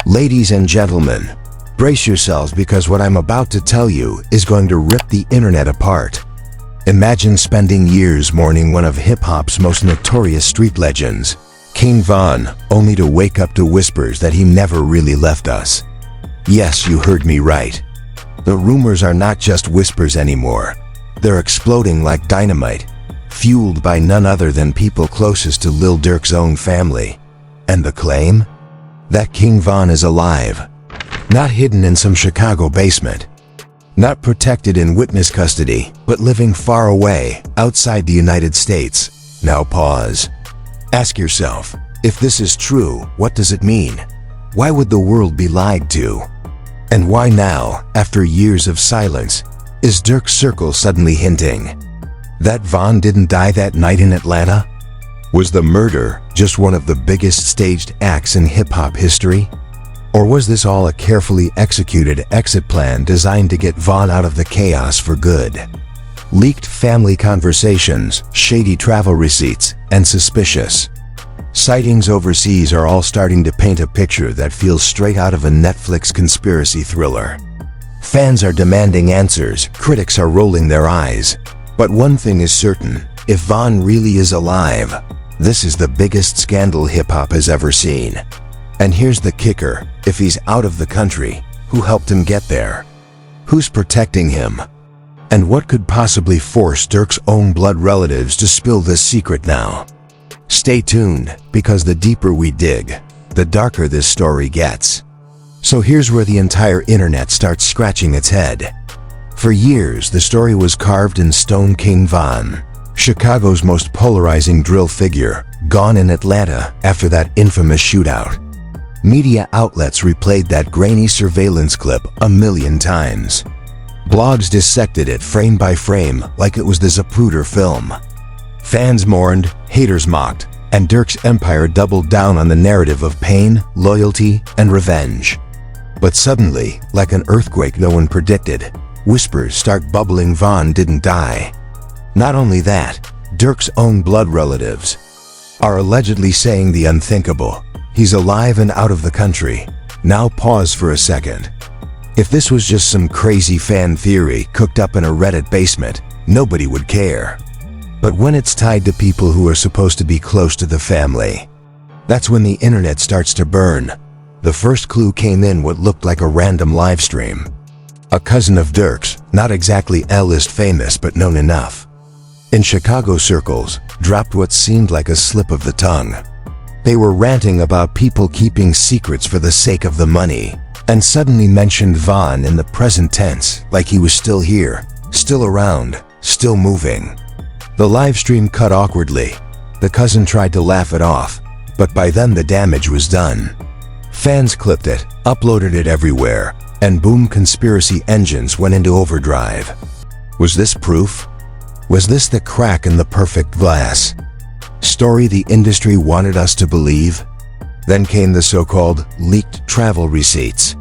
Ladies and gentlemen, brace yourselves because what I'm about to tell you is going to rip the internet apart. Imagine spending years mourning one of hip-hop's most notorious street legends, King Von, only to wake up to whispers that he never really left us. Yes, you heard me right. The rumors are not just whispers anymore. They're exploding like dynamite, fueled by none other than people closest to Lil Durk's own family. And the claim? That King Von is alive. Not hidden in some Chicago basement. Not protected in witness custody, but living far away, outside the United States. Now pause. Ask yourself, if this is true, what does it mean? Why would the world be lied to? And why now, after years of silence, is Durk's circle suddenly hinting that Von didn't die that night in Atlanta? Was the murder just one of the biggest staged acts in hip-hop history? Or was this all a carefully executed exit plan designed to get Von out of the chaos for good? Leaked family conversations, shady travel receipts, and suspicious sightings overseas are all starting to paint a picture that feels straight out of a Netflix conspiracy thriller. Fans are demanding answers, critics are rolling their eyes. But one thing is certain, if Von really is alive, this is the biggest scandal hip-hop has ever seen. And here's the kicker, if he's out of the country, who helped him get there? Who's protecting him? And what could possibly force Durk's own blood relatives to spill this secret now? Stay tuned, because the deeper we dig, the darker this story gets. So here's where the entire internet starts scratching its head. For years, the story was carved in stone. King Von, Chicago's most polarizing drill figure, gone in Atlanta after that infamous shootout. Media outlets replayed that grainy surveillance clip a million times. Blogs dissected it frame by frame like it was the Zapruder film. Fans mourned, haters mocked, and Durk's empire doubled down on the narrative of pain, loyalty, and revenge. But suddenly, like an earthquake no one predicted, whispers start bubbling. Von didn't die. Not only that, Durk's own blood relatives are allegedly saying the unthinkable. He's alive and out of the country. Now pause for a second. If this was just some crazy fan theory cooked up in a Reddit basement, nobody would care. But when it's tied to people who are supposed to be close to the family, that's when the internet starts to burn. The first clue came in what looked like a random live stream. A cousin of Durk's, not exactly A-list famous but known enough, in Chicago circles, dropped what seemed like a slip of the tongue. They were ranting about people keeping secrets for the sake of the money, and suddenly mentioned Von in the present tense, like he was still here, still around, still moving. The live stream cut awkwardly. The cousin tried to laugh it off, but by then the damage was done. Fans clipped it, uploaded it everywhere, and boom, conspiracy engines went into overdrive. Was this proof? Was this the crack in the perfect glass story the industry wanted us to believe? Then came the so-called leaked travel receipts.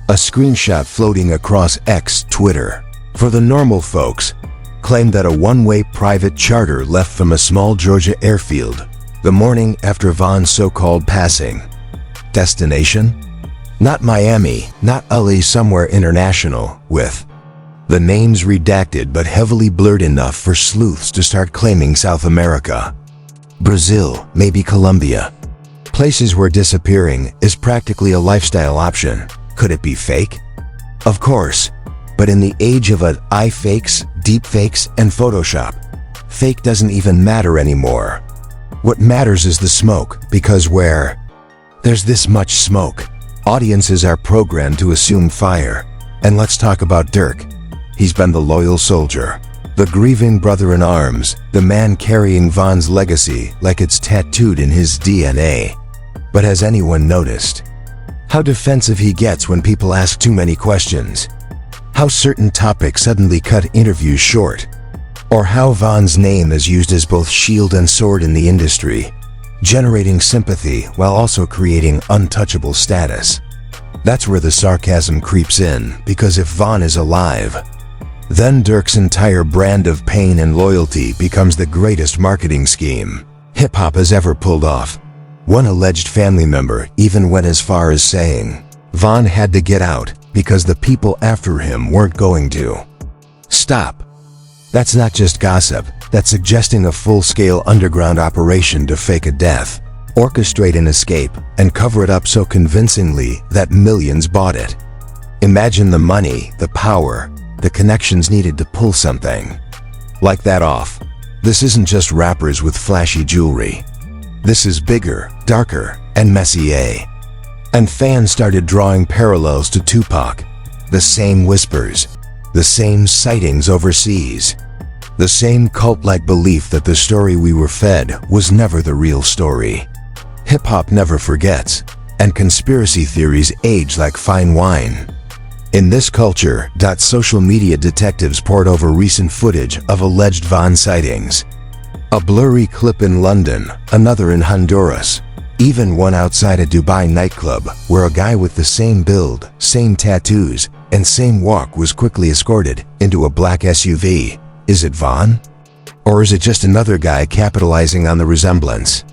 A screenshot floating across X, Twitter, for the normal folks, claimed that a one-way private charter left from a small Georgia airfield the morning after Von's so-called passing. Destination? Not Miami, not LA, somewhere international, with the names redacted but heavily blurred enough for sleuths to start claiming South America. Brazil, maybe Colombia. Places where disappearing is practically a lifestyle option. Could it be fake? Of course, but in the age of fakes, deepfakes, and Photoshop, fake doesn't even matter anymore. What matters is the smoke, because where there's this much smoke, audiences are programmed to assume fire. And let's talk about Durk. He's been the loyal soldier, the grieving brother in arms, the man carrying Von's legacy like it's tattooed in his DNA. But has anyone noticed how defensive he gets when people ask too many questions? How certain topics suddenly cut interviews short? Or how Von's name is used as both shield and sword in the industry, generating sympathy while also creating untouchable status? That's where the sarcasm creeps in, because if Von is alive, then Durk's entire brand of pain and loyalty becomes the greatest marketing scheme hip-hop has ever pulled off. One alleged family member even went as far as saying, Von had to get out because the people after him weren't going to. Stop. That's not just gossip, that's suggesting a full-scale underground operation to fake a death, orchestrate an escape, and cover it up so convincingly that millions bought it. Imagine the money, the power, the connections needed to pull something like that off. This isn't just rappers with flashy jewelry. This is bigger, darker, and messier. And fans started drawing parallels to Tupac. The same whispers, the same sightings overseas, the same cult-like belief that the story we were fed was never the real story. Hip-hop never forgets, and conspiracy theories age like fine wine. In this culture, social media detectives pored over recent footage of alleged Von sightings. A blurry clip in London, another in Honduras, even one outside a Dubai nightclub where a guy with the same build, same tattoos, and same walk was quickly escorted into a black SUV. Is it Von? Or is it just another guy capitalizing on the resemblance?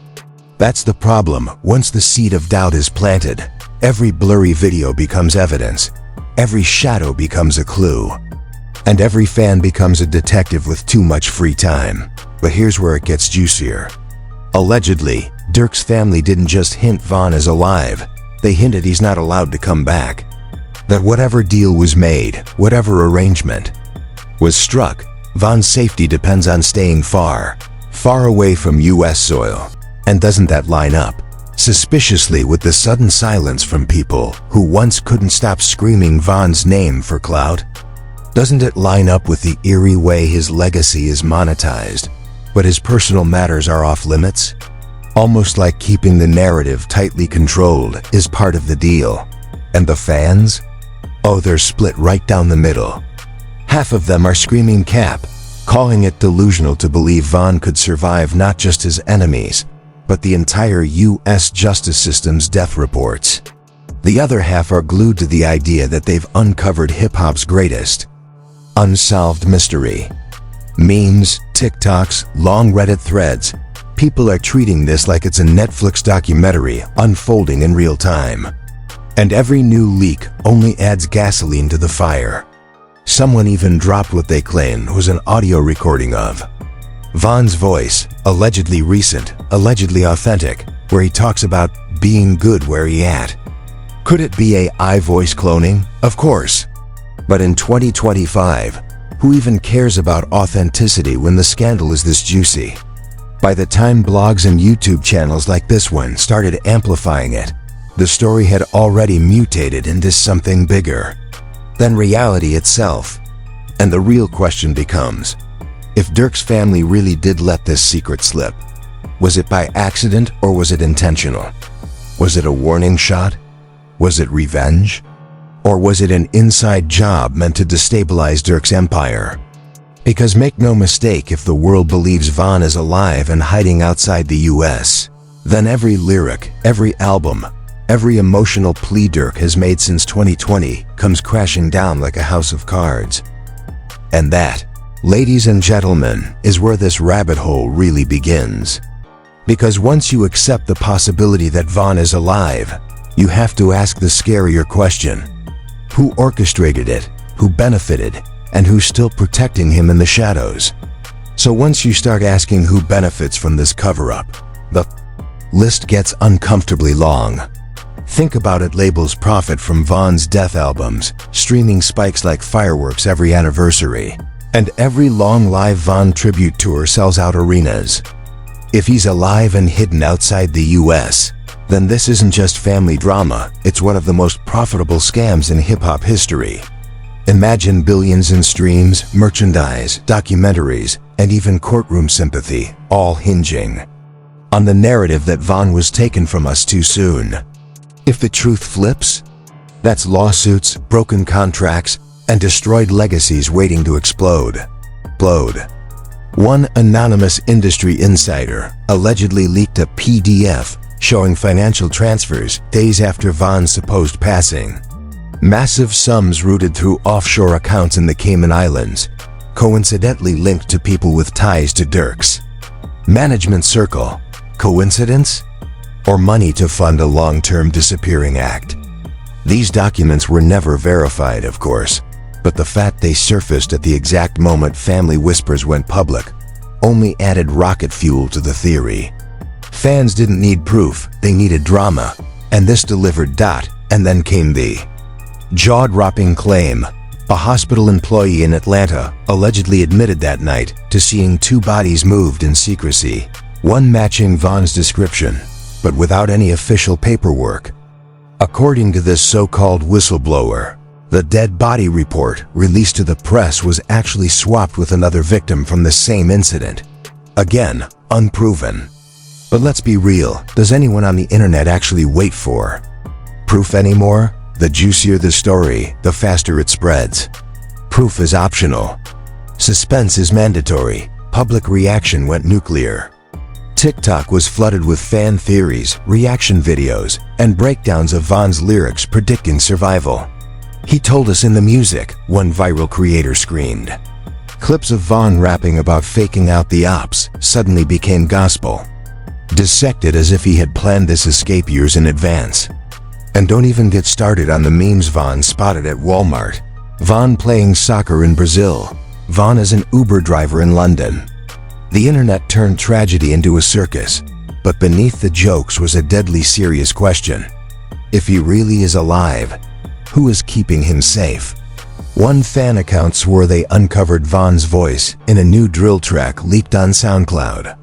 That's the problem. Once the seed of doubt is planted, every blurry video becomes evidence, every shadow becomes a clue, and every fan becomes a detective with too much free time. But here's where it gets juicier. Allegedly, Durk's family didn't just hint Von is alive, they hinted he's not allowed to come back. That whatever deal was made, whatever arrangement was struck, Von's safety depends on staying far, far away from US soil. And doesn't that line up suspiciously with the sudden silence from people who once couldn't stop screaming Von's name for clout? Doesn't it line up with the eerie way his legacy is monetized, but his personal matters are off limits? Almost like keeping the narrative tightly controlled is part of the deal. And the fans? Oh, they're split right down the middle. Half of them are screaming cap, calling it delusional to believe Von could survive not just his enemies, but the entire US justice system's death reports. The other half are glued to the idea that they've uncovered hip-hop's greatest unsolved mystery. Memes, TikToks, long Reddit threads. People are treating this like it's a Netflix documentary unfolding in real time. And every new leak only adds gasoline to the fire. Someone even dropped what they claimed was an audio recording of Von's voice, allegedly recent, allegedly authentic, where he talks about being good where he at. Could it be AI voice cloning? Of course. But in 2025, who even cares about authenticity when the scandal is this juicy? By the time blogs and YouTube channels like this one started amplifying it, the story had already mutated into something bigger than reality itself. And the real question becomes, if Durk's family really did let this secret slip, was it by accident or was it intentional? Was it a warning shot? Was it revenge? Or was it an inside job meant to destabilize Durk's empire? Because make no mistake, if the world believes Von is alive and hiding outside the US, then every lyric, every album, every emotional plea Durk has made since 2020 comes crashing down like a house of cards. And that, ladies and gentlemen, is where this rabbit hole really begins. Because once you accept the possibility that Von is alive, you have to ask the scarier question: who orchestrated it, who benefited, and who's still protecting him in the shadows? So once you start asking who benefits from this cover-up, the list gets uncomfortably long. Think about it: labels profit from Von's death albums, streaming spikes like fireworks every anniversary, and every long live Von tribute tour sells out arenas. If he's alive and hidden outside the US, then this isn't just family drama, it's one of the most profitable scams in hip-hop history. Imagine billions in streams, merchandise, documentaries, and even courtroom sympathy, all hinging on the narrative that Von was taken from us too soon. If the truth flips, that's lawsuits, broken contracts, and destroyed legacies waiting to explode. One anonymous industry insider allegedly leaked a PDF showing financial transfers days after Von's supposed passing. Massive sums routed through offshore accounts in the Cayman Islands, coincidentally linked to people with ties to Durk's management circle. Coincidence? Or money to fund a long-term disappearing act? These documents were never verified, of course, but the fact they surfaced at the exact moment Family Whispers went public only added rocket fuel to the theory. Fans didn't need proof, they needed drama, and this delivered. And then came the jaw-dropping claim. A hospital employee in Atlanta allegedly admitted that night to seeing 2 bodies moved in secrecy, one matching Vaughn's description, but without any official paperwork. According to this so-called whistleblower, the dead body report released to the press was actually swapped with another victim from the same incident. Again, unproven. But let's be real, does anyone on the internet actually wait for proof anymore? The juicier the story, the faster it spreads. Proof is optional. Suspense is mandatory. Public reaction went nuclear. TikTok was flooded with fan theories, reaction videos, and breakdowns of Vaughn's lyrics predicting survival. "He told us in the music," one viral creator screamed. Clips of Vaughn rapping about faking out the ops suddenly became gospel, dissected as if he had planned this escape years in advance. And don't even get started on the memes Vaughn spotted at Walmart. Vaughn playing soccer in Brazil. Vaughn as an Uber driver in London. The internet turned tragedy into a circus, but beneath the jokes was a deadly serious question. If he really is alive, who is keeping him safe? One fan account swore they uncovered Vaughn's voice in a new drill track leaked on SoundCloud.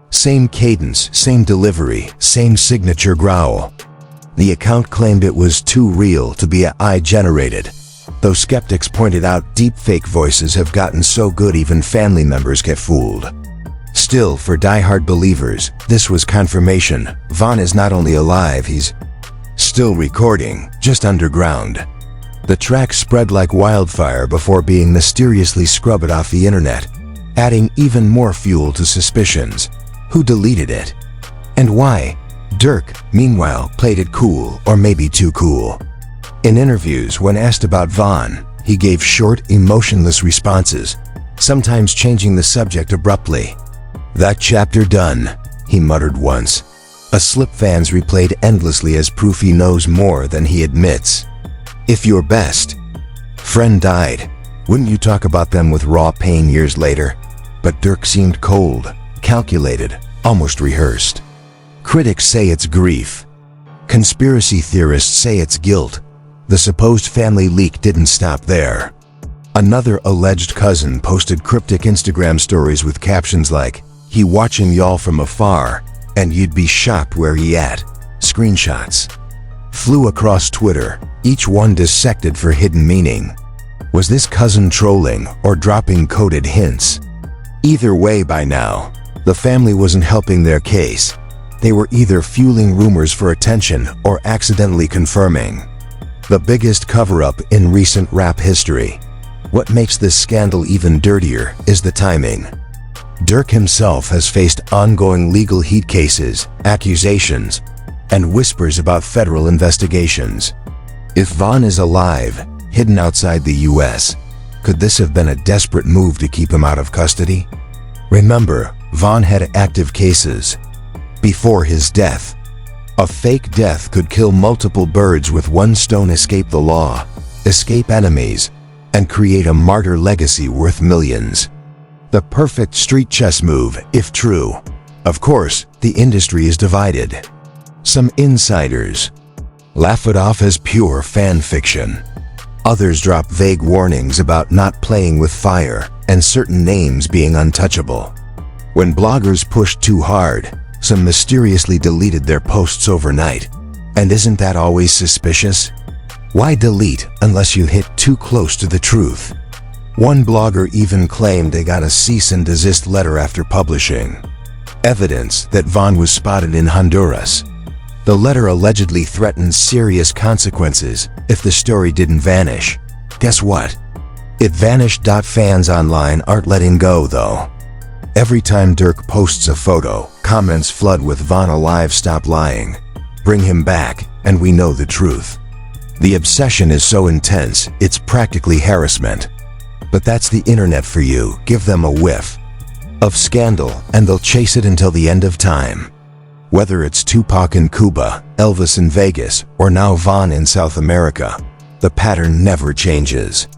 Same cadence, same delivery, same signature growl. The account claimed it was too real to be AI-generated, though skeptics pointed out deepfake voices have gotten so good even family members get fooled. Still, for die-hard believers, this was confirmation. Vaughn is not only alive, he's still recording, just underground. The track spread like wildfire before being mysteriously scrubbed off the internet, adding even more fuel to suspicions. Who deleted it? And why? Durk, meanwhile, played it cool, or maybe too cool. In interviews, when asked about Vaughn, he gave short, emotionless responses, sometimes changing the subject abruptly. "That chapter done," he muttered once. A slip fans replayed endlessly as proof he knows more than he admits. If your best friend died, wouldn't you talk about them with raw pain years later? But Durk seemed cold, calculated, almost rehearsed. Critics say it's grief. Conspiracy theorists say it's guilt. The supposed family leak didn't stop there. Another alleged cousin posted cryptic Instagram stories with captions like, "He watching y'all from afar, and you'd be shocked where he at." Screenshots flew across Twitter, each one dissected for hidden meaning. Was this cousin trolling or dropping coded hints? Either way, by now, the family wasn't helping their case. They were either fueling rumors for attention or accidentally confirming the biggest cover-up in recent rap history. What makes this scandal even dirtier is the timing. Durk himself has faced ongoing legal heat cases, accusations, and whispers about federal investigations. If Vaughn is alive, hidden outside the US, could this have been a desperate move to keep him out of custody? Remember, Vaughn had active cases before his death. A fake death could kill multiple birds with one stone: escape the law, escape enemies, and create a martyr legacy worth millions. The perfect street chess move, if true. Of course, the industry is divided. Some insiders laugh it off as pure fan fiction. Others drop vague warnings about not playing with fire and certain names being untouchable. When bloggers pushed too hard, some mysteriously deleted their posts overnight. And isn't that always suspicious? Why delete unless you hit too close to the truth? One blogger even claimed they got a cease and desist letter after publishing evidence that Vaughn was spotted in Honduras. The letter allegedly threatened serious consequences if the story didn't vanish. Guess what? It vanished. Fans online aren't letting go, though. Every time Durk posts a photo, comments flood with "Vaughn alive, stop lying. Bring him back, and we know the truth." The obsession is so intense, it's practically harassment. But that's the internet for you. Give them a whiff of scandal, and they'll chase it until the end of time. Whether it's Tupac in Cuba, Elvis in Vegas, or now Von in South America, the pattern never changes.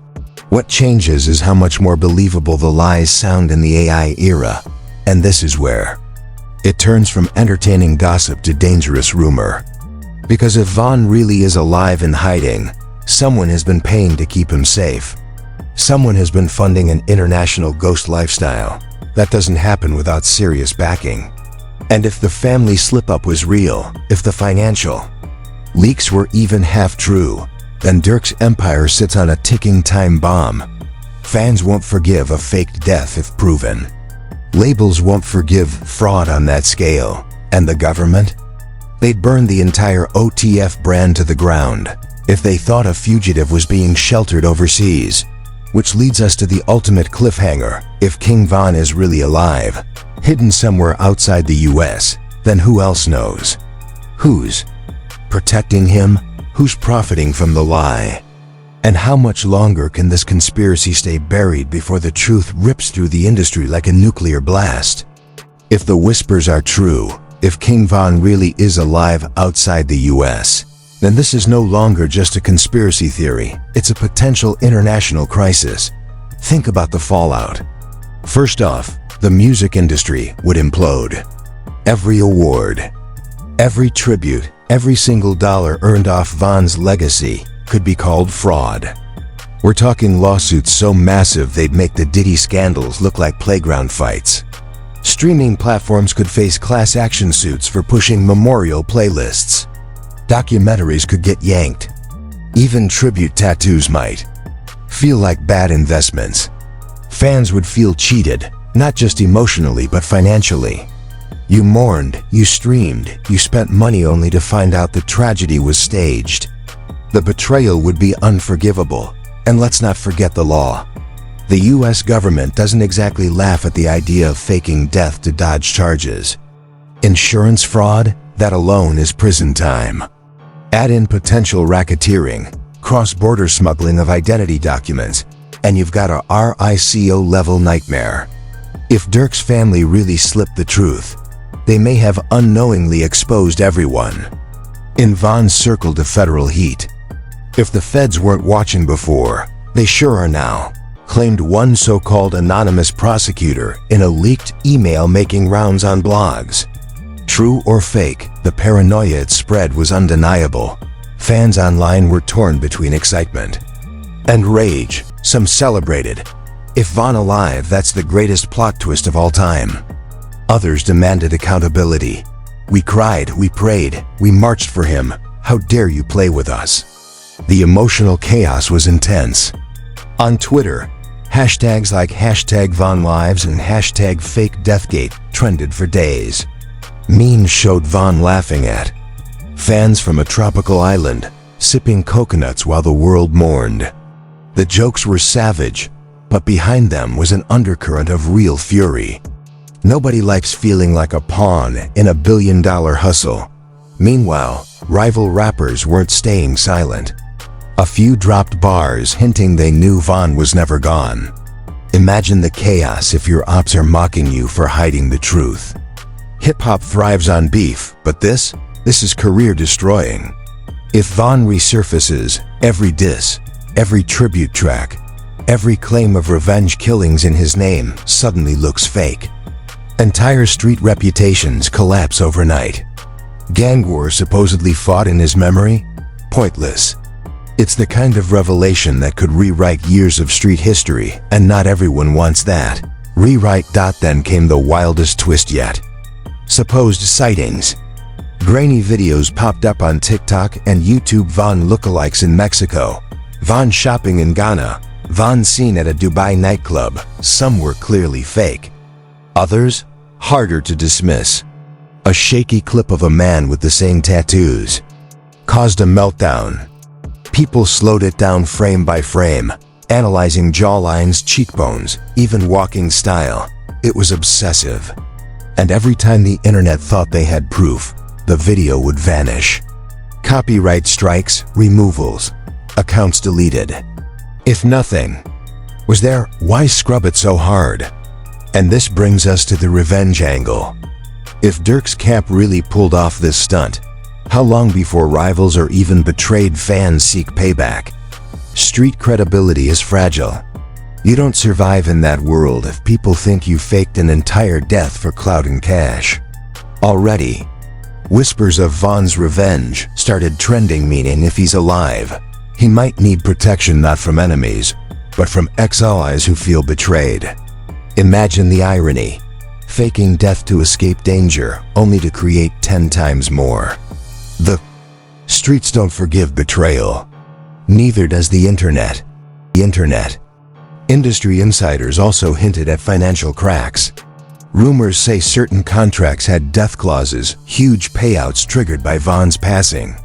What changes is how much more believable the lies sound in the AI era, and this is where it turns from entertaining gossip to dangerous rumor. Because if Von really is alive and hiding, someone has been paying to keep him safe. Someone has been funding an international ghost lifestyle. That doesn't happen without serious backing. And if the family slip-up was real, if the financial leaks were even half true, then Durk's empire sits on a ticking time bomb. Fans won't forgive a faked death if proven. Labels won't forgive fraud on that scale. And the government? They'd burn the entire OTF brand to the ground if they thought a fugitive was being sheltered overseas. Which leads us to the ultimate cliffhanger. If King Von is really alive, hidden somewhere outside the US, then who else knows? Who's protecting him? Who's profiting from the lie? And how much longer can this conspiracy stay buried before the truth rips through the industry like a nuclear blast? If the whispers are true, if King Von really is alive outside the US, then this is no longer just a conspiracy theory, it's a potential international crisis. Think about the fallout. First off, the music industry would implode. Every award, every tribute, every single dollar earned off Von's legacy could be called fraud. We're talking lawsuits so massive they'd make the Diddy scandals look like playground fights. Streaming platforms could face class action suits for pushing memorial playlists. Documentaries could get yanked. Even tribute tattoos might feel like bad investments. Fans would feel cheated, not just emotionally but financially. You mourned, you streamed, you spent money only to find out the tragedy was staged. The betrayal would be unforgivable. And let's not forget the law. The US government doesn't exactly laugh at the idea of faking death to dodge charges. Insurance fraud, that alone is prison time. Add in potential racketeering, cross-border smuggling of identity documents, and you've got a RICO-level nightmare. If Durk's family really slipped the truth, they may have unknowingly exposed everyone in Von's circle to federal heat. If the feds weren't watching before, they sure are now, claimed one so-called anonymous prosecutor in a leaked email making rounds on blogs. True or fake, the paranoia it spread was undeniable. Fans online were torn between excitement and rage. Some celebrated. If Von alive, that's the greatest plot twist of all time. Others demanded accountability. We cried, we prayed, we marched for him. How dare you play with us? The emotional chaos was intense. On Twitter, hashtags like #VonLives and #FakeDeathgate trended for days. Memes showed Von laughing at fans from a tropical island, sipping coconuts while the world mourned. The jokes were savage, but behind them was an undercurrent of real fury. Nobody likes feeling like a pawn in a billion-dollar hustle. Meanwhile, rival rappers weren't staying silent. A few dropped bars hinting they knew Von was never gone. Imagine the chaos if your ops are mocking you for hiding the truth. Hip-hop thrives on beef, but this is career-destroying. If Von resurfaces, every diss, every tribute track, every claim of revenge killings in his name suddenly looks fake. Entire street reputations collapse overnight. Gang wars supposedly fought in his memory? Pointless. It's the kind of revelation that could rewrite years of street history, and not everyone wants that. Rewrite. Then came the wildest twist yet. Supposed sightings. Grainy videos popped up on TikTok and YouTube. Von lookalikes in Mexico. Von shopping in Ghana. Von seen at a Dubai nightclub. Some were clearly fake. Others, harder to dismiss. A shaky clip of a man with the same tattoos caused a meltdown. People slowed it down frame by frame, analyzing jawlines, cheekbones, even walking style. It was obsessive. And every time the internet thought they had proof, the video would vanish. Copyright strikes, removals, accounts deleted. If nothing was there, why scrub it so hard? And this brings us to the revenge angle. If Durk's camp really pulled off this stunt, how long before rivals or even betrayed fans seek payback? Street credibility is fragile. You don't survive in that world if people think you faked an entire death for clout and cash. Already, whispers of Von's revenge started trending, meaning if he's alive, he might need protection not from enemies, but from ex-allies who feel betrayed. Imagine the irony. Faking death to escape danger, only to create 10 times more. The streets don't forgive betrayal. Neither does the internet. Industry insiders also hinted at financial cracks. Rumors say certain contracts had death clauses, huge payouts triggered by Von's passing.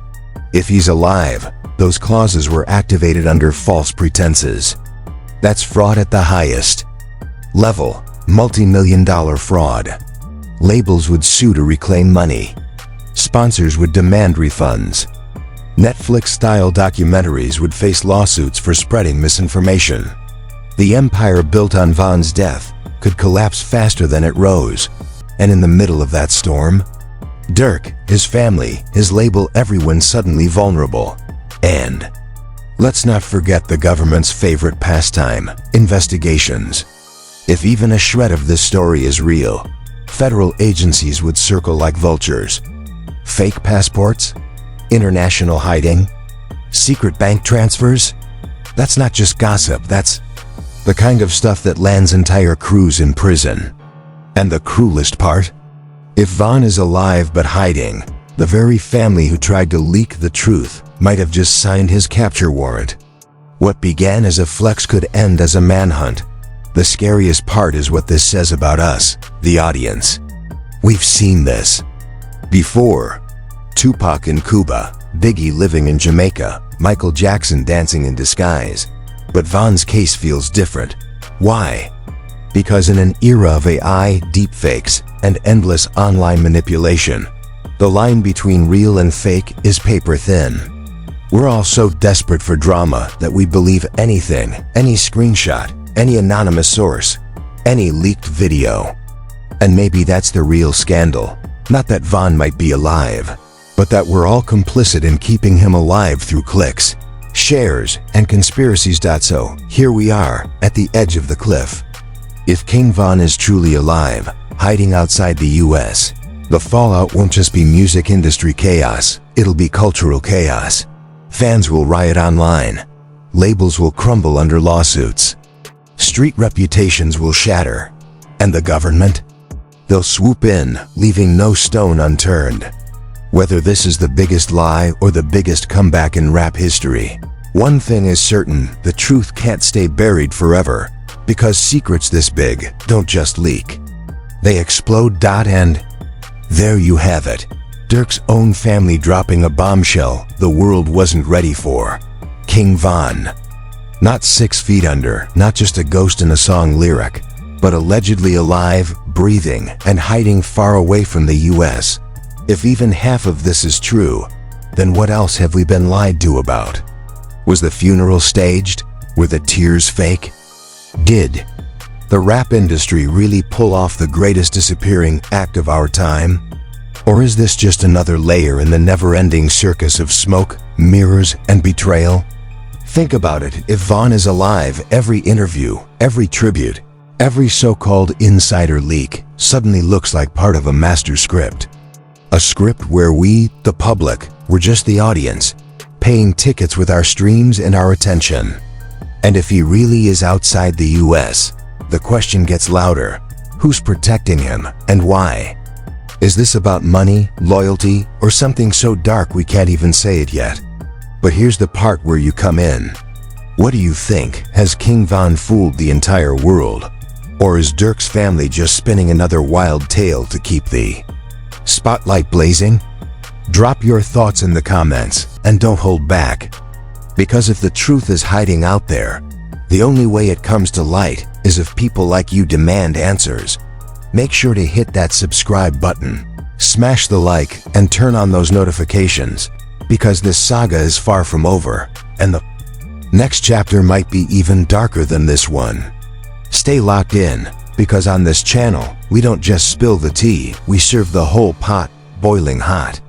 If he's alive, those clauses were activated under false pretenses. That's fraud at the highest level, multi-million-dollar fraud. Labels would sue to reclaim money. Sponsors would demand refunds. Netflix-style documentaries would face lawsuits for spreading misinformation. The empire built on Von's death could collapse faster than it rose. And in the middle of that storm, Durk, his family, his label, everyone suddenly vulnerable. And let's not forget the government's favorite pastime, investigations. If even a shred of this story is real, federal agencies would circle like vultures. Fake passports? International hiding? Secret bank transfers? That's not just gossip, that's the kind of stuff that lands entire crews in prison. And the cruelest part? If Von is alive but hiding, the very family who tried to leak the truth might have just signed his capture warrant. What began as a flex could end as a manhunt. The scariest part is what this says about us, the audience. We've seen this before. Tupac in Cuba, Biggie living in Jamaica, Michael Jackson dancing in disguise. But Von's case feels different. Why? Because in an era of AI, deepfakes, and endless online manipulation, the line between real and fake is paper thin. We're all so desperate for drama that we believe anything, any screenshot, any anonymous source, any leaked video. And maybe that's the real scandal. Not that Von might be alive, but that we're all complicit in keeping him alive through clicks, shares, and conspiracies. So here we are, at the edge of the cliff. If King Von is truly alive, hiding outside the US, the fallout won't just be music industry chaos, it'll be cultural chaos. Fans will riot online. Labels will crumble under lawsuits. Street reputations will shatter. And the government? They'll swoop in, leaving no stone unturned. Whether this is the biggest lie or the biggest comeback in rap history, one thing is certain: the truth can't stay buried forever, because secrets this big don't just leak. They explode. And there you have it. Durk's own family dropping a bombshell the world wasn't ready for. King Von. Not 6 feet under, not just a ghost in a song lyric, but allegedly alive, breathing, and hiding far away from the US. If even half of this is true, then what else have we been lied to about? Was the funeral staged? Were the tears fake? Did the rap industry really pull off the greatest disappearing act of our time? Or is this just another layer in the never-ending circus of smoke, mirrors, and betrayal? Think about it. If Von is alive, every interview, every tribute, every so-called insider leak suddenly looks like part of a master script. A script where we, the public, were just the audience, paying tickets with our streams and our attention. And if he really is outside the US, the question gets louder. Who's protecting him, and why? Is this about money, loyalty, or something so dark we can't even say it yet? But here's the part where you come in. What do you think? Has King Von fooled the entire world? Or is Durk's family just spinning another wild tale to keep the spotlight blazing? Drop your thoughts in the comments, and don't hold back. Because if the truth is hiding out there, the only way it comes to light is if people like you demand answers. Make sure to hit that subscribe button, smash the like, and turn on those notifications, because this saga is far from over, and the next chapter might be even darker than this one. Stay locked in, because on this channel, we don't just spill the tea, we serve the whole pot, boiling hot.